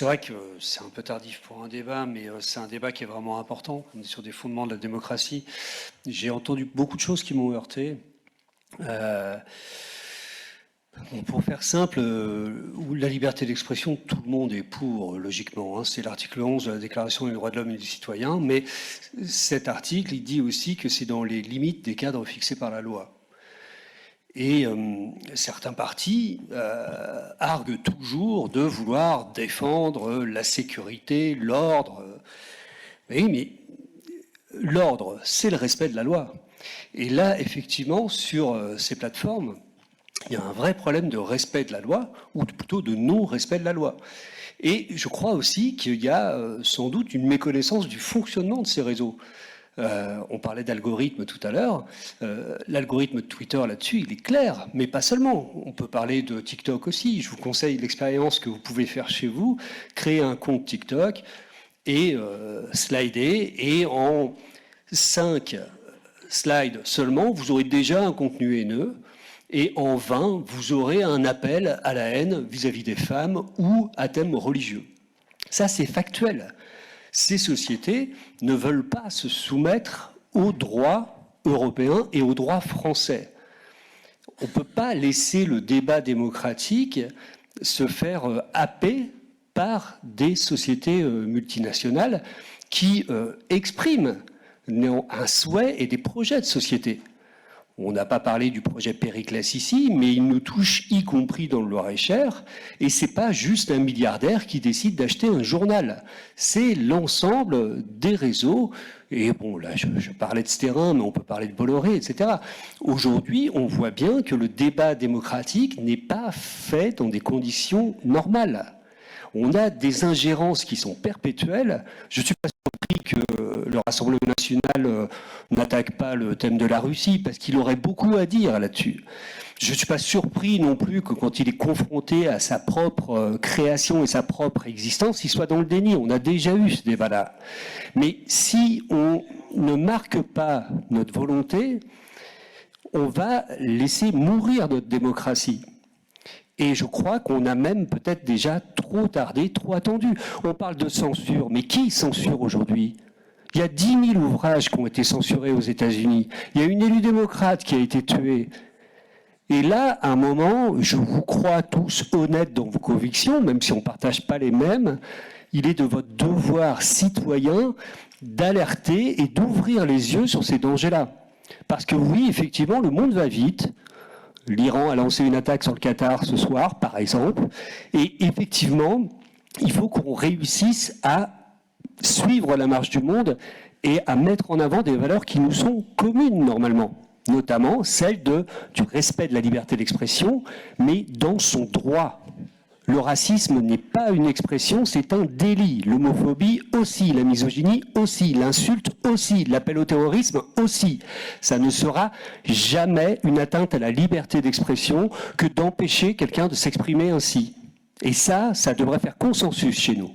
c'est vrai que c'est un peu tardif pour un débat, mais c'est un débat qui est vraiment important. On est sur des fondements de la démocratie. J'ai entendu beaucoup de choses qui m'ont heurté. Bon, pour faire simple, la liberté d'expression, tout le monde est pour, logiquement. Hein. C'est l'article 11 de la Déclaration des droits de l'homme et du citoyen. Mais cet article, il dit aussi que c'est dans les limites des cadres fixés par la loi. Et certains partis arguent toujours de vouloir défendre la sécurité, l'ordre. Oui, mais l'ordre, c'est le respect de la loi. Et là, effectivement, sur ces plateformes, il y a un vrai problème de respect de la loi, ou plutôt de non-respect de la loi. Et je crois aussi qu'il y a sans doute une méconnaissance du fonctionnement de ces réseaux. On parlait d'algorithme tout à l'heure. L'algorithme de Twitter là-dessus, il est clair, mais pas seulement. On peut parler de TikTok aussi. Je vous conseille l'expérience que vous pouvez faire chez vous. Créer un compte TikTok et slider. Et en 5 slides seulement, vous aurez déjà un contenu haineux. Et en 20, vous aurez un appel à la haine vis-à-vis des femmes ou à thème religieux. Ça, c'est factuel. Ces sociétés ne veulent pas se soumettre aux droits européens et aux droits français. On ne peut pas laisser le débat démocratique se faire happer par des sociétés multinationales qui expriment un souhait et des projets de société. On n'a pas parlé du projet Périclès ici, mais il nous touche y compris dans le Loir-et-Cher. Et c'est pas juste un milliardaire qui décide d'acheter un journal. C'est l'ensemble des réseaux. Et bon, là, je parlais de Stérin, mais on peut parler de Bolloré, etc. Aujourd'hui, on voit bien que le débat démocratique n'est pas fait dans des conditions normales. On a des ingérences qui sont perpétuelles. Je ne suis pas surpris que le Rassemblement national n'attaque pas le thème de la Russie, parce qu'il aurait beaucoup à dire là-dessus. Je ne suis pas surpris non plus que quand il est confronté à sa propre création et sa propre existence, il soit dans le déni. On a déjà eu ce débat-là. Mais si on ne marque pas notre volonté, on va laisser mourir notre démocratie. Et je crois qu'on a même peut-être déjà trop tardé, trop attendu. On parle de censure, mais qui censure aujourd'hui ? Il y a 10 000 ouvrages qui ont été censurés aux États-Unis. Il y a une élue démocrate qui a été tuée. Et là, à un moment, je vous crois tous honnêtes dans vos convictions, même si on ne partage pas les mêmes, il est de votre devoir citoyen d'alerter et d'ouvrir les yeux sur ces dangers-là. Parce que oui, effectivement, le monde va vite. L'Iran a lancé une attaque sur le Qatar ce soir, par exemple. Et effectivement, il faut qu'on réussisse à suivre la marche du monde et à mettre en avant des valeurs qui nous sont communes normalement, notamment celle du respect de la liberté d'expression, mais dans son droit. Le racisme n'est pas une expression, c'est un délit. L'homophobie aussi, la misogynie aussi, l'insulte aussi, l'appel au terrorisme aussi. Ça ne sera jamais une atteinte à la liberté d'expression que d'empêcher quelqu'un de s'exprimer ainsi. Et ça devrait faire consensus chez nous.